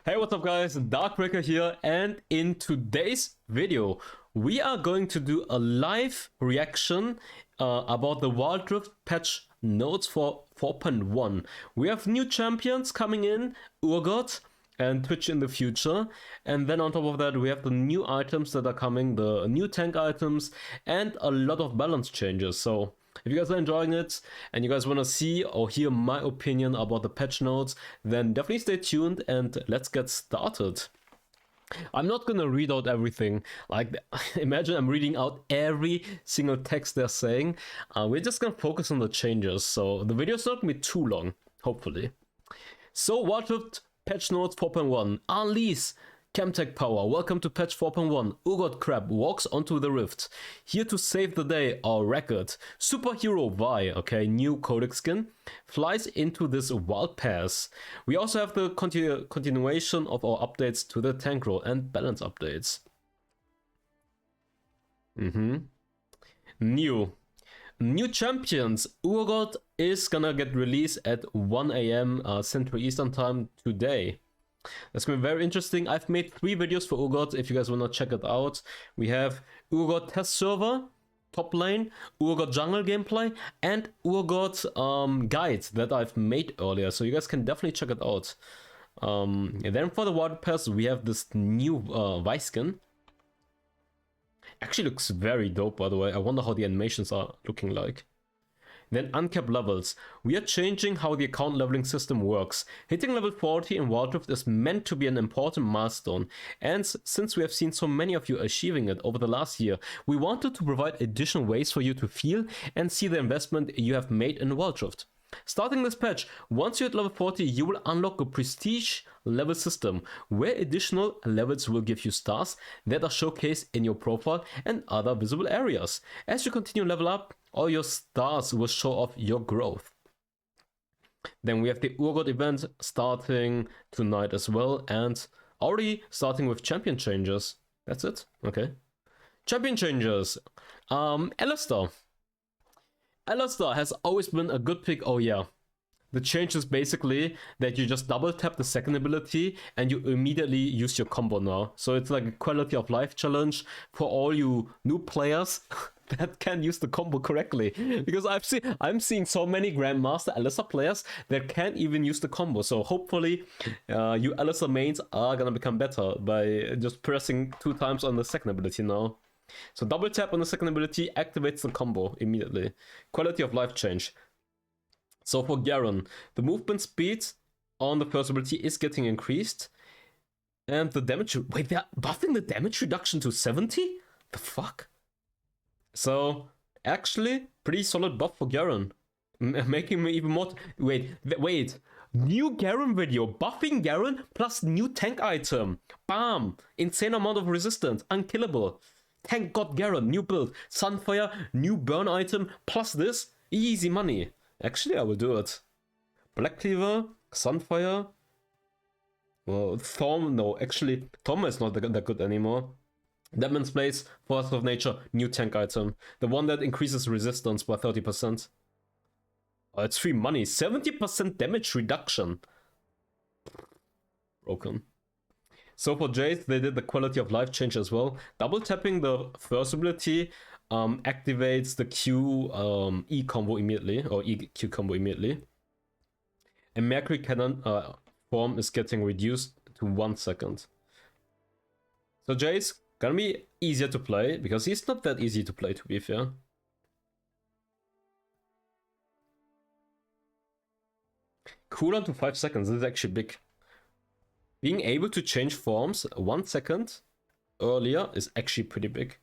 Hey, what's up guys, Darkbreaker here, and in today's video we are going to do a live reaction about the wildrift patch notes for 4.1. We have new champions coming in, Urgott and Twitch in the future, and then on top of that we have the new items that are coming, the new tank items, and a lot of balance changes. So if you guys are enjoying it and you guys want to see or hear my opinion about the patch notes, then definitely stay tuned and let's get started. I'm not gonna read out everything. Like, imagine I'm reading out every single text they're saying. We're just gonna focus on the changes, so the video's not gonna be too long, hopefully. So, wildrift patch notes 4.1. Unleash Chemtech power. Welcome to patch 4.1. Urgott crab walks onto the rift. Here to save the day, our record. Superhero Vi, okay, new codex skin, flies into this wild pass. We also have the continuation of our updates to the tank role and balance updates. New champions. Urgott is gonna get released at 1 AM Central Eastern Time today. That's going to be very interesting. I've made 3 videos for Urgott if you guys want to check it out. We have Urgott test server, top lane, Urgott jungle gameplay, and Urgott guide that I've made earlier. So you guys can definitely check it out. And then for the water pass, we have this new Vi skin. Actually looks very dope, by the way. I wonder how the animations are looking like. Then uncapped levels. We are changing how the account leveling system works. Hitting level 40 in wildrift is meant to be an important milestone, and since we have seen so many of you achieving it over the last year, we wanted to provide additional ways for you to feel and see the investment you have made in wildrift. Starting this patch, once you hit level 40, you will unlock a prestige level system where additional levels will give you stars that are showcased in your profile and other visible areas. As you continue level up, all your stars will show off your growth. Then we have the Urgott event starting tonight as well, and already starting with champion changes. That's it? Okay. Champion changes. Alistar. Alistar has always been a good pick. Oh yeah. The change is basically that you just double tap the second ability and you immediately use your combo now. So it's like a quality of life challenge for all you new players that can use the combo correctly. Because I'm seeing so many Grandmaster Alistar players that can't even use the combo. So hopefully you Alistar mains are gonna become better by just pressing 2 times on the second ability now. So double tap on the second ability activates the combo immediately. Quality of life change. So for Garen, the movement speed on the first ability is getting increased. And the damage... Wait, they're buffing the damage reduction to 70? The fuck? So, actually, pretty solid buff for Garen. Making me even more... Wait. New Garen video. Buffing Garen plus new tank item. Bam! Insane amount of resistance. Unkillable. Tank God Garen. New build. Sunfire. New burn item. Plus this. Easy money. Actually, I will do it. Black Cleaver, Sunfire. Well, Thorn, no, actually, Thorn is not that good anymore. Demon's Blaze, Force of Nature, new tank item. The one that increases resistance by 30%. Oh, it's free money. 70% damage reduction. Broken. So for Jace, they did the quality of life change as well. Double tapping the first ability activates the Q E combo immediately, or EQ combo immediately. And Mercury Cannon form is getting reduced to 1 second. So Jace gonna be easier to play, because he's not that easy to play, to be fair. Cooldown to 5 seconds, this is actually big. Being able to change forms 1 second earlier is actually pretty big.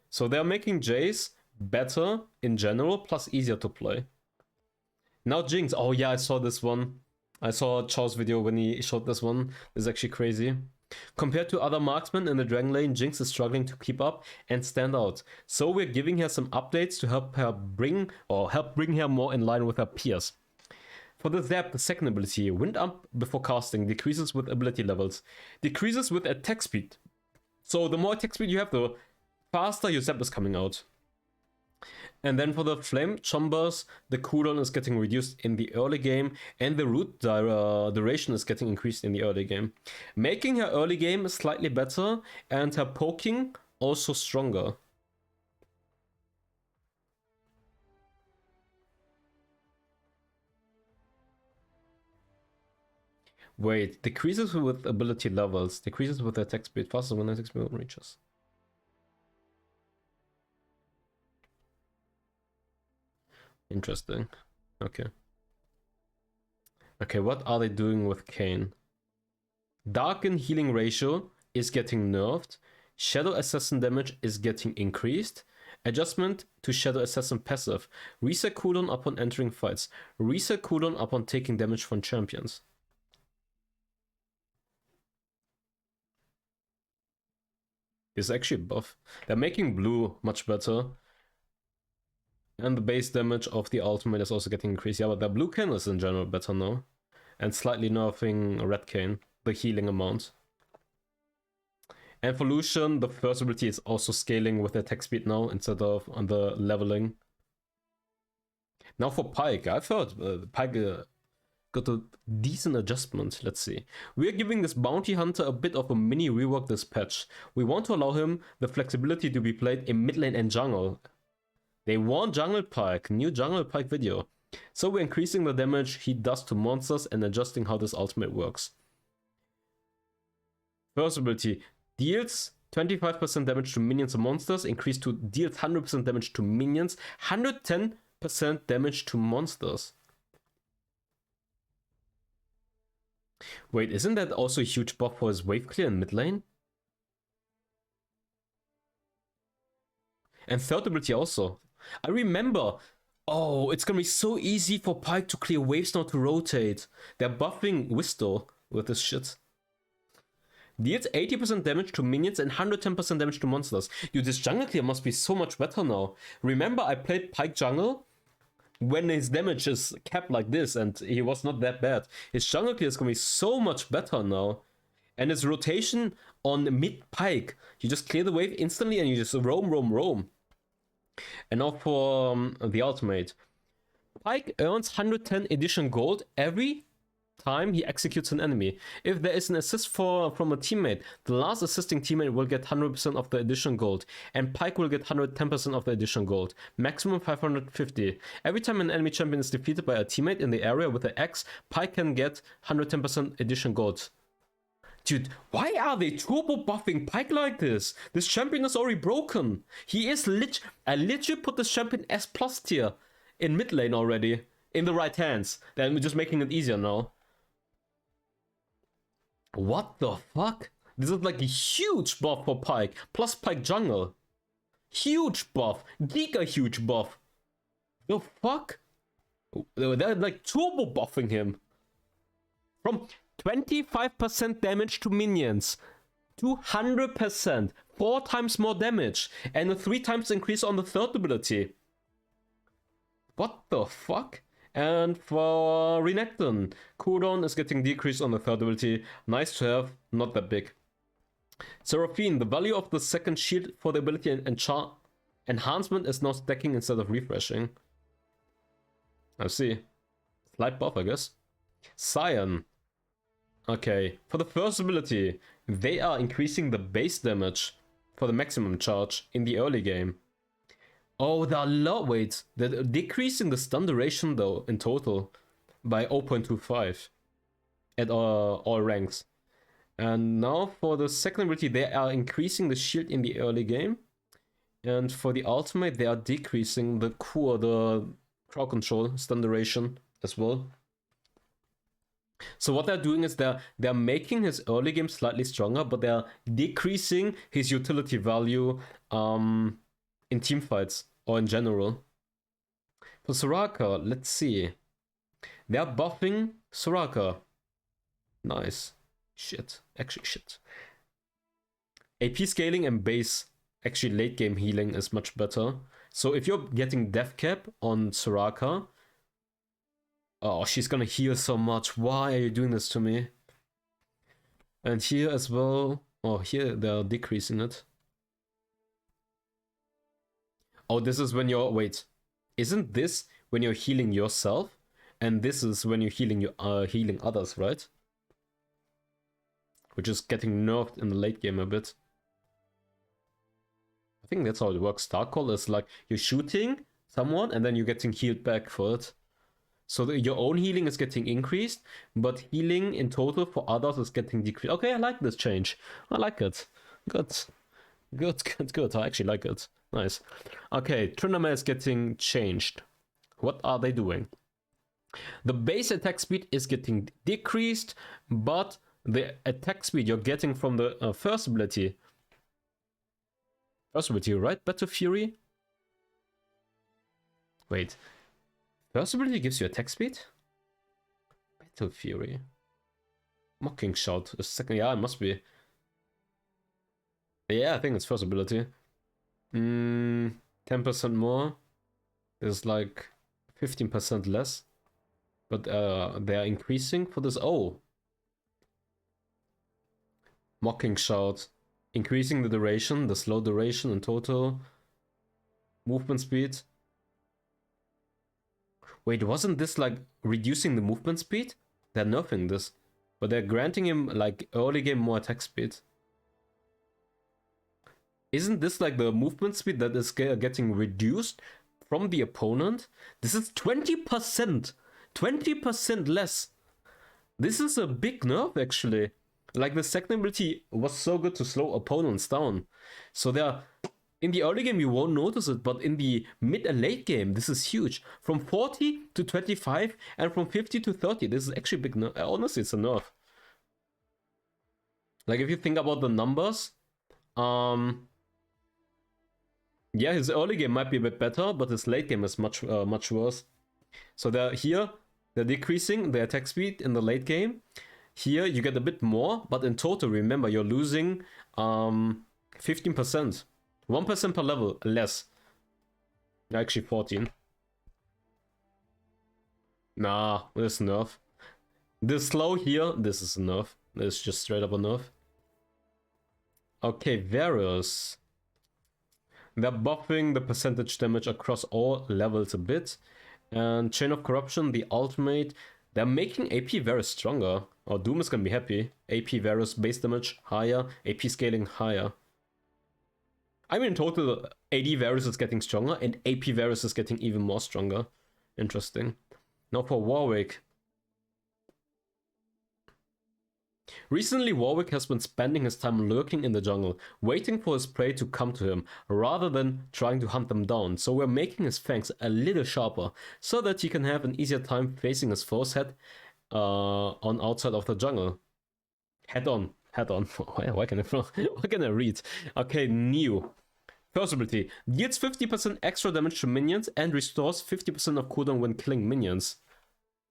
So they're making Jace better in general, plus easier to play. Now Jinx. Oh yeah, I saw this one. I saw Chow's video when he showed this one. This is actually crazy. Compared to other marksmen in the Dragon Lane, Jinx is struggling to keep up and stand out. So we're giving her some updates to help bring her more in line with her peers. For the Zap, the second ability, Wind Up before casting, decreases with ability levels. Decreases with attack speed. So the more attack speed you have, the faster your Zap is coming out. And then for the Flame Chombers, the cooldown is getting reduced in the early game, and the root duration is getting increased in the early game, making her early game slightly better, and her poking also stronger. Wait, decreases with ability levels, decreases with attack speed faster when attack speed reaches. Interesting. Okay. Okay, what are they doing with Kayn? Darken healing ratio is getting nerfed. Shadow Assassin damage is getting increased. Adjustment to Shadow Assassin passive. Reset cooldown upon entering fights. Reset cooldown upon taking damage from champions. Is actually a buff. They're making blue much better. And the base damage of the ultimate is also getting increased. Yeah, but the blue Kayn is in general better now. And slightly nerfing red Kayn, the healing amount. And for Lucian, the first ability is also scaling with attack speed now instead of on the leveling. Now for Pyke, I've heard Pyke got a decent adjustment. Let's see. We are giving this bounty hunter a bit of a mini rework this patch. We want to allow him the flexibility to be played in mid lane and jungle. They want jungle Pyke, new jungle Pyke video. So we're increasing the damage he does to monsters and adjusting how this ultimate works. First ability, deals 25% damage to minions and monsters, increased to deals 100% damage to minions, 110% damage to monsters. Wait, isn't that also a huge buff for his wave clear in mid lane? And third ability also. I remember. Oh, it's gonna be so easy for Pyke to clear waves now to rotate. They're buffing Wisto with this shit. Deals 80% damage to minions and 110% damage to monsters. Dude, this jungle clear must be so much better now. Remember, I played Pyke jungle when his damage is capped like this and he was not that bad. His jungle clear is gonna be so much better now. And his rotation on mid Pyke, you just clear the wave instantly and you just roam. And now for the ultimate. Pyke earns 110 additional gold every time he executes an enemy. If there is an assist from a teammate, the last assisting teammate will get 100% of the additional gold, and Pyke will get 110% of the additional gold, maximum 550. Every time an enemy champion is defeated by a teammate in the area with an X, Pyke can get 110% additional gold. Dude, why are they turbo buffing Pyke like this? This champion is already broken. He is I literally put this champion as plus tier in mid lane already. In the right hands. Then we're just making it easier now. What the fuck? This is like a huge buff for Pyke. Plus Pyke jungle. Huge buff. Giga huge buff. The fuck? They're like turbo buffing him. From 25% damage to minions to 100%. 4 times more damage. And a 3 times increase on the third ability. What the fuck? And for Renekton, cooldown is getting decreased on the third ability. Nice to have, not that big. Seraphine, the value of the second shield for the ability and enhancement is now stacking instead of refreshing. I see. Slight buff, I guess. Cyan. Okay, for the first ability, they are increasing the base damage for the maximum charge in the early game. Oh, they're decreasing the stun duration though in total by 0.25 at all ranks. And now for the second ability, they are increasing the shield in the early game. And for the ultimate, they are decreasing the crowd control stun duration as well. So what they're doing is they're making his early game slightly stronger, but they're decreasing his utility value in team fights or in general. For Soraka, let's see. They're buffing Soraka. Nice. Shit. Actually, shit. AP scaling and base, actually late game healing is much better. So if you're getting death cap on Soraka, oh, she's gonna heal so much. Why are you doing this to me? And here as well. Oh, here they're decreasing it. Oh, this is when you're... Wait. Isn't this when you're healing yourself? And this is when you're healing healing others, right? Which is getting nerfed in the late game a bit. I think that's how it works. Dark Call is like you're shooting someone and then you're getting healed back for it. So your own healing is getting increased, but healing in total for others is getting decreased. Okay, I like this change. I like it. Good. Good, good, good. I actually like it. Nice. Okay, Tryndamere is getting changed. What are they doing? The base attack speed is getting decreased, but the attack speed you're getting from the first ability, right? Battle Fury? Wait. First ability gives you attack speed? Battle Fury. Mocking Shout. A second, yeah, it must be. Yeah, I think it's first ability. 10% more. There's like 15% less. But they are increasing for this. Oh. Mocking Shout. Increasing the duration, the slow duration in total. Movement speed. Wait, wasn't this like reducing the movement speed? They're nerfing this. But they're granting him like early game more attack speed. Isn't this like the movement speed that is getting reduced from the opponent? This is 20%. 20% less. This is a big nerf actually. Like the second ability was so good to slow opponents down. So they're... In the early game you won't notice it, but in the mid and late game this is huge. From 40 to 25 and from 50 to 30. This is actually a big nerf. Honestly, it's a nerf. Like if you think about the numbers, yeah, his early game might be a bit better, but his late game is much worse. So they're decreasing the attack speed in the late game. Here you get a bit more, but in total, remember, you're losing 15%. 1% per level less. Actually 14. Nah, this is nerf. This slow here, this is a nerf. This is just straight up a nerf. Okay, Varus. They're buffing the percentage damage across all levels a bit. And Chain of Corruption, the ultimate, they're making AP Varus stronger. Oh, Doom is gonna be happy. AP Varus base damage higher, AP scaling higher. I mean, in total, AD Varus is getting stronger and AP Varus is getting even more stronger. Interesting. Now for Warwick. Recently, Warwick has been spending his time lurking in the jungle, waiting for his prey to come to him, rather than trying to hunt them down. So we're making his fangs a little sharper, so that he can have an easier time facing his foe's head on outside of the jungle. Head on. Why can I read? Okay, new. First ability. Deals 50% extra damage to minions and restores 50% of cooldown when killing minions.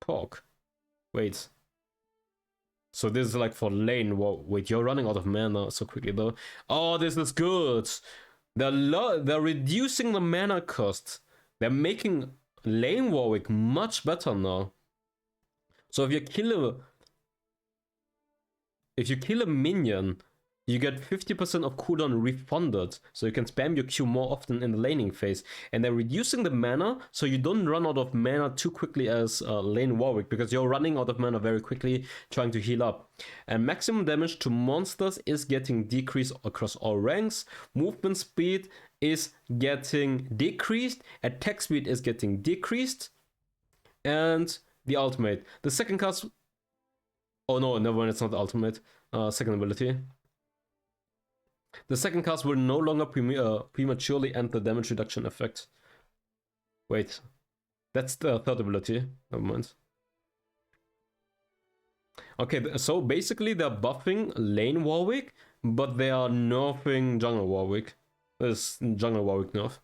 Pork. Wait. So this is like for lane. Whoa, wait, you're running out of mana so quickly though. Oh, this is good. They're reducing the mana cost. They're making lane Warwick much better now. So if you kill a minion, you get 50% of cooldown refunded, so you can spam your Q more often in the laning phase. And they're reducing the mana, so you don't run out of mana too quickly as lane Warwick, because you're running out of mana very quickly trying to heal up. And maximum damage to monsters is getting decreased across all ranks. Movement speed is getting decreased. Attack speed is getting decreased. And the ultimate. The second cast... Oh no, never mind, it's not the ultimate. Second ability. The second cast will no longer prematurely end the damage reduction effect. Wait. That's the third ability. Never mind. Okay, so basically they're buffing lane Warwick, but they are nerfing jungle Warwick. This jungle Warwick nerf.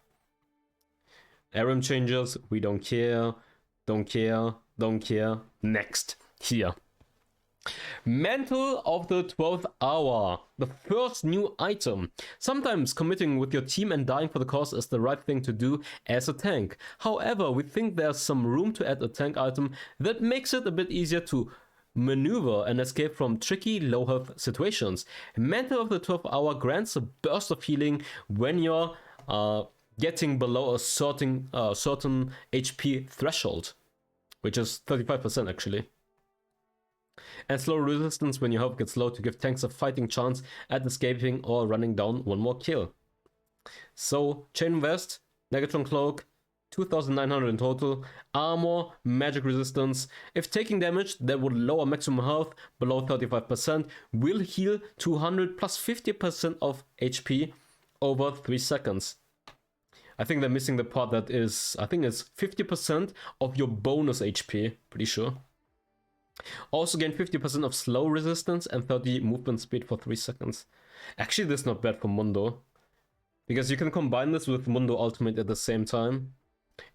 RM changes, we don't care. Don't care. Next. Here. Mantle of the 12th Hour, the first new item. Sometimes committing with your team and dying for the cause is the right thing to do as a tank. However, we think there's some room to add a tank item that makes it a bit easier to maneuver and escape from tricky low health situations. Mantle of the 12th Hour grants a burst of healing when you're getting below a certain HP threshold, which is 35% actually. And slow resistance when your health gets low to give tanks a fighting chance at escaping or running down one more kill. So, Chain Vest, Negatron Cloak, 2,900 in total, armor, magic resistance. If taking damage that would lower maximum health below 35%, will heal 200 plus 50% of HP over 3 seconds. I think they're missing the part that is, I think it's 50% of your bonus HP, pretty sure. Also gain 50% of slow resistance and 30 movement speed for 3 seconds. Actually, this is not bad for Mundo, because you can combine this with Mundo Ultimate at the same time,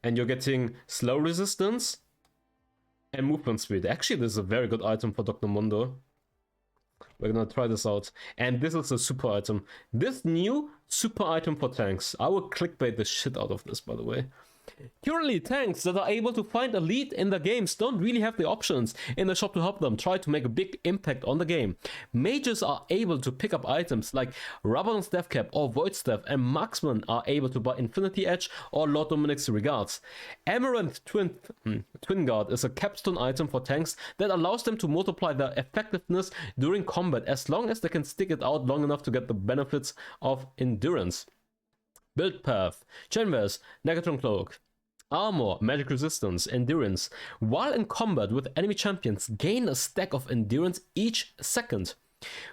and you're getting slow resistance and movement speed. Actually, this is a very good item for Dr. Mundo. We're gonna try this out. And this is a super item. This new super item for tanks. I will clickbait the shit out of this, by the way. Currently, tanks that are able to find a lead in the games don't really have the options in the shop to help them try to make a big impact on the game. Mages are able to pick up items like Rabadon's Death Cap or Void Staff, and marksmen are able to buy Infinity Edge or Lord Dominic's Regards. Amaranth Twin Guard is a capstone item for tanks that allows them to multiply their effectiveness during combat as long as they can stick it out long enough to get the benefits of endurance. Build path, Chain Vest, Negatron Cloak, armor, magic resistance, endurance. While in combat with enemy champions, gain a stack of endurance each second.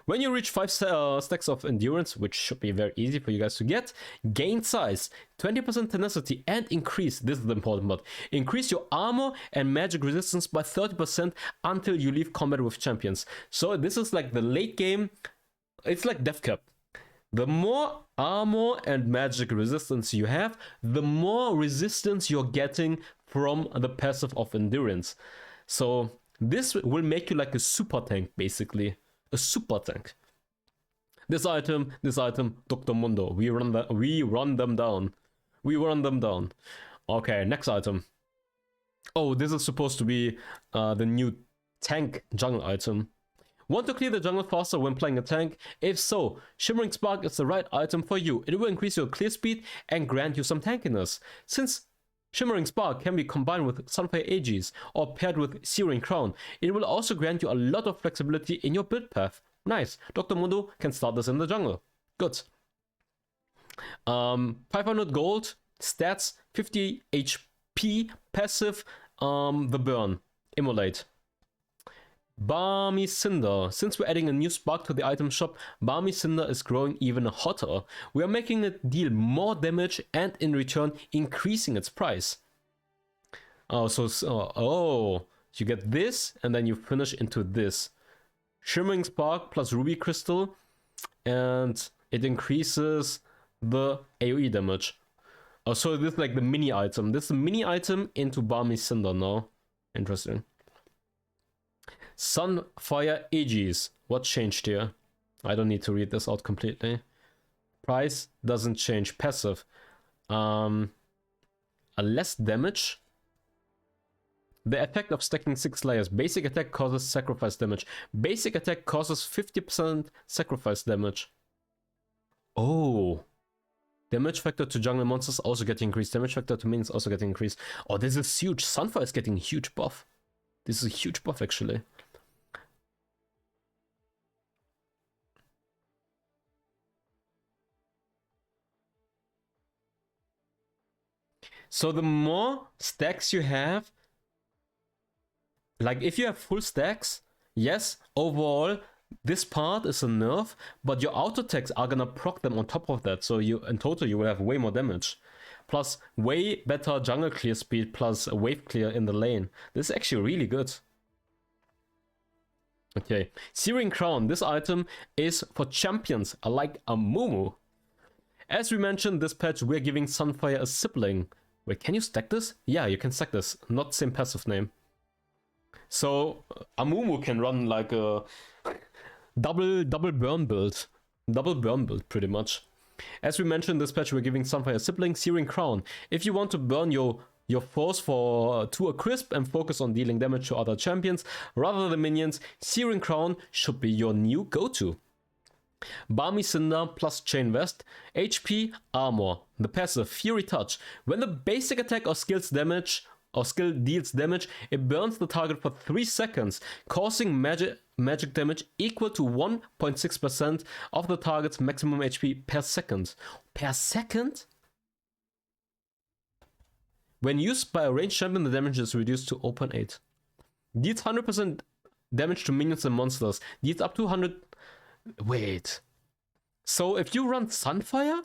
When you reach 5 stacks of endurance, which should be very easy for you guys to get, gain size, 20% tenacity, and increase, this is the important part, increase your armor and magic resistance by 30% until you leave combat with champions. So this is like the late game, it's like Death Cap. The more armor and magic resistance you have, the more resistance you're getting from the passive of endurance. So this will make you like a super tank, basically. A super tank. This item, Dr. Mundo. We run them down. We run them down. Okay, next item. Oh, this is supposed to be the new tank jungle item. Want to clear the jungle faster when playing a tank? If so, Shimmering Spark is the right item for you. It will increase your clear speed and grant you some tankiness. Since Shimmering Spark can be combined with Sunfire Aegis or paired with Searing Crown, it will also grant you a lot of flexibility in your build path. Nice. Dr. Mundo can start this in the jungle. Good. 500 gold, stats, 50 HP, passive, the burn, immolate. Bami Cinder. Since we're adding a new spark to the item shop, Bami Cinder is growing even hotter. We are making it deal more damage and in return increasing its price. Oh, you get this and then you finish into this. Shimmering Spark plus Ruby Crystal, and it increases the AoE damage. Oh, so this is like the mini item. This is a mini item into Bami Cinder now. Interesting. Sunfire Aegis. What changed here? I don't need to read this out completely. Price doesn't change. Passive. A less damage. The effect of stacking 6 layers. Basic attack causes sacrifice damage. Basic attack causes 50% sacrifice damage. Oh. Damage factor to jungle monsters also getting increased. Damage factor to minions also getting increased. Oh, this is huge. Sunfire is getting a huge buff. This is a huge buff actually. So the more stacks you have, like if you have full stacks, yes, overall this part is a nerf, but your auto attacks are gonna proc them on top of that, so you in total you will have way more damage. Plus way better jungle clear speed plus a wave clear in the lane. This is actually really good. Okay, Searing Crown. This item is for champions like a Mumu. As we mentioned this patch, we're giving Sunfire a sibling. Wait, can you stack this? Yeah, you can stack this. Not same passive name. So Amumu can run like a double burn build. Double burn build, pretty much. As we mentioned this patch, we're giving Sunfire a sibling, Searing Crown. If you want to burn your force to a crisp and focus on dealing damage to other champions rather than minions, Searing Crown should be your new go-to. Bami Cinder plus Chain Vest. HP, Armor. The passive, Fury Touch. When the basic attack or skill's damage or skill deals damage, it burns the target for 3 seconds, causing magic damage equal to 1.6% of the target's maximum HP per second. Per second? When used by a ranged champion, the damage is reduced to 0.8. Deals 100% damage to minions and monsters. Deals up to 100... Wait. So if you run Sunfire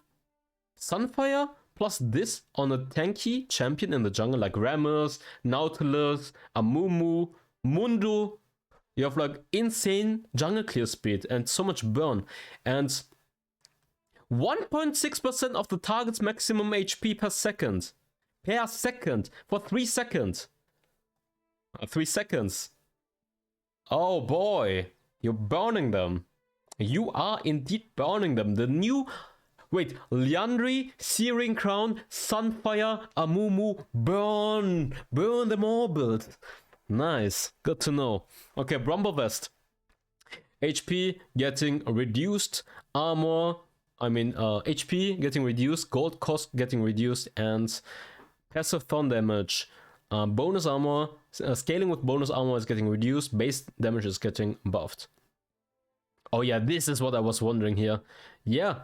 plus this on a tanky champion in the jungle like Rammus, Nautilus, Amumu, Mundo, you have like insane jungle clear speed and so much burn. And 1.6% of the target's maximum HP per second. Per second. For 3 seconds. 3 seconds. Oh boy. You're burning them. You are indeed burning them. The new... Wait, Liandry, Searing Crown, Sunfire, Amumu, burn! Burn them all, build. Nice, good to know. Okay, Brumble Vest. HP getting reduced, armor, HP getting reduced, gold cost getting reduced, and passive thorn damage. Bonus armor, scaling with bonus armor is getting reduced, base damage is getting buffed. Oh yeah, this is what I was wondering here. Yeah.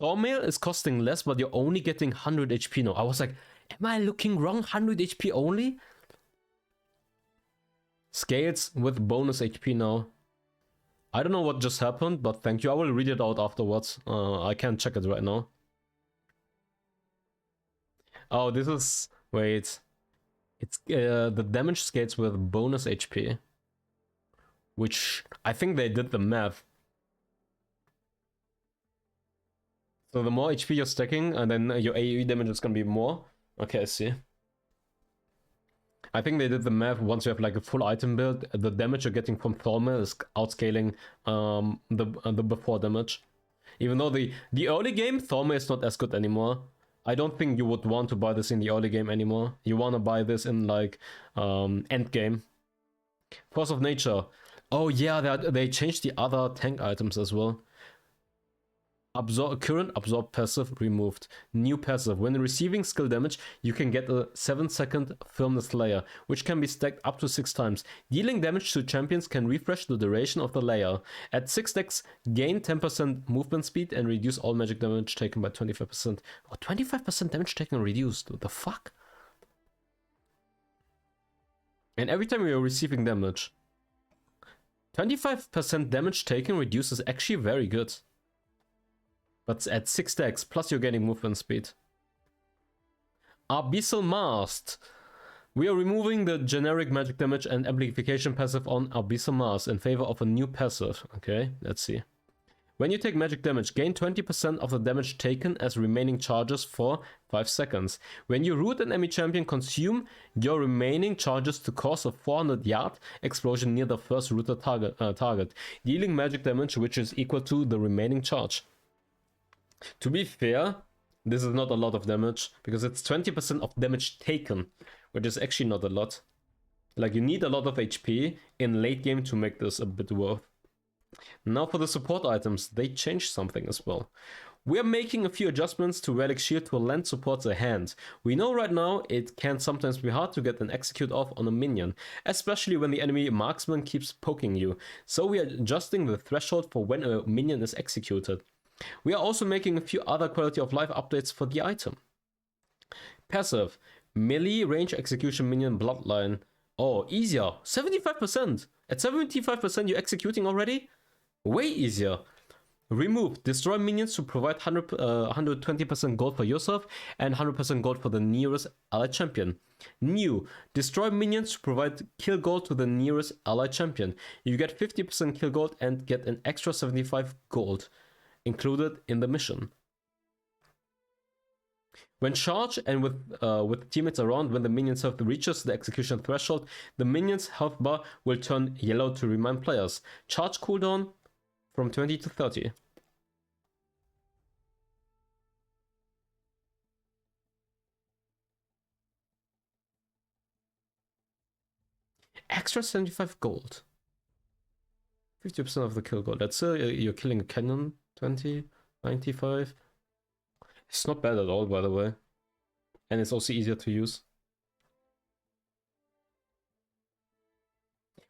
Thormail is costing less, but you're only getting 100 HP now. I was like, am I looking wrong? 100 HP only? Scales with bonus HP now. I don't know what just happened, but thank you. I will read it out afterwards. I can't check it right now. Oh, this is... Wait. It's the damage scales with bonus HP. Which, I think they did the math. So the more HP you're stacking, and then your AoE damage is gonna be more. Okay, I see. I think they did the math. Once you have like a full item build, the damage you're getting from Thormail is outscaling the before damage. Even though the early game, Thormail is not as good anymore. I don't think you would want to buy this in the early game anymore. You want to buy this in like end game. Force of Nature. Oh yeah, they changed the other tank items as well. Current absorb passive removed. New passive. When receiving skill damage, you can get a 7-second firmness layer, which can be stacked up to 6 times. Dealing damage to champions can refresh the duration of the layer. At 6 stacks, gain 10% movement speed and reduce all magic damage taken by 25%. Oh, 25% damage taken reduced. What the fuck? And every time you're receiving damage, 25% damage taken reduced is actually very good. But at 6 stacks, plus you're getting movement speed. Abyssal Mast. We are removing the generic magic damage and amplification passive on Abyssal Mast in favor of a new passive. Okay, let's see. When you take magic damage, gain 20% of the damage taken as remaining charges for 5 seconds. When you root an enemy champion, consume your remaining charges to cause a 400-yard explosion near the first rooted target, dealing magic damage which is equal to the remaining charge. To be fair, this is not a lot of damage, because it's 20% of damage taken, which is actually not a lot. Like, you need a lot of HP in late game to make this a bit worth. Now for the support items, they changed something as well. We are making a few adjustments to Relic Shield to lend support a hand. We know right now it can sometimes be hard to get an execute off on a minion, especially when the enemy marksman keeps poking you, so we are adjusting the threshold for when a minion is executed. We are also making a few other quality of life updates for the item. Passive. Melee range execution minion bloodline. Oh, easier. 75%. At 75% you're executing already? Way easier. Remove. Destroy minions to provide 120% gold for yourself and 100% gold for the nearest allied champion. New. Destroy minions to provide kill gold to the nearest allied champion. You get 50% kill gold and get an extra 75 gold. Included in the mission. When charged and with teammates around, when the minion's health reaches the execution threshold, the minion's health bar will turn yellow to remind players. Charge cooldown from 20 to 30. Extra 75 gold. 50% of the kill goal. Let's say you're killing a cannon. 20, 95. It's not bad at all, by the way. And it's also easier to use.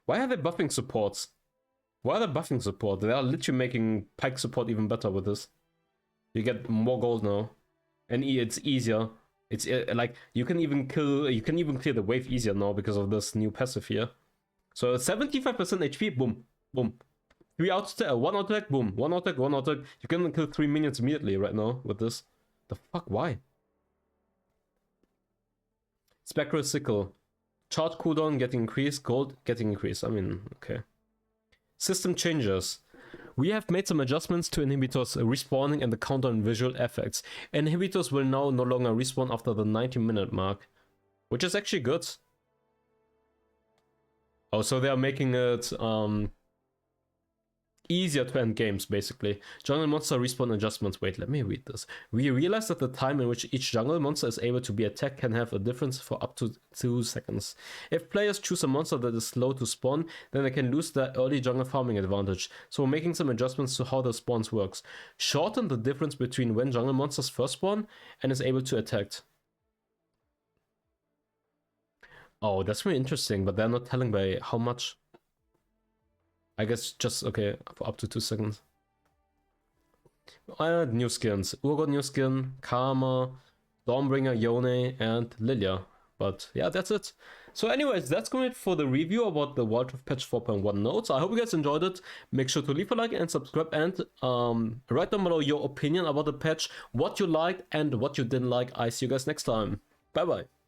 Why are they buffing supports? Why are they buffing support? They are literally making Pyke support even better with this. You get more gold now. And it's easier. It's like you can even clear the wave easier now because of this new passive here. So 75% HP, boom, boom. 3 out attack, 1 out attack, boom, 1 out attack, 1 out attack. You can kill 3 minions immediately right now with this. The fuck, why? Spectral Sickle. Charge cooldown getting increased, gold getting increased. I mean, okay. System changes. We have made some adjustments to inhibitors respawning and the counter and visual effects. Inhibitors will now no longer respawn after the 90-minute mark, which is actually good. Oh, so they are making it easier to end games, basically. Jungle monster respawn adjustments. Wait, let me read this. We realize that the time in which each jungle monster is able to be attacked can have a difference for up to 2 seconds. If players choose a monster that is slow to spawn, then they can lose their early jungle farming advantage. So we're making some adjustments to how the spawns works. Shorten the difference between when jungle monsters first spawn and is able to attack. Oh, that's really interesting, but they're not telling by how much. I guess just, okay, for up to 2 seconds. New skins. Urgott new skin, Karma, Dawnbringer, Yone, and Lilia. But yeah, that's it. So anyways, that's going to be it for the review about the wildrift patch 4.1 notes. I hope you guys enjoyed it. Make sure to leave a like and subscribe, and write down below your opinion about the patch, what you liked and what you didn't like. I see you guys next time. Bye bye.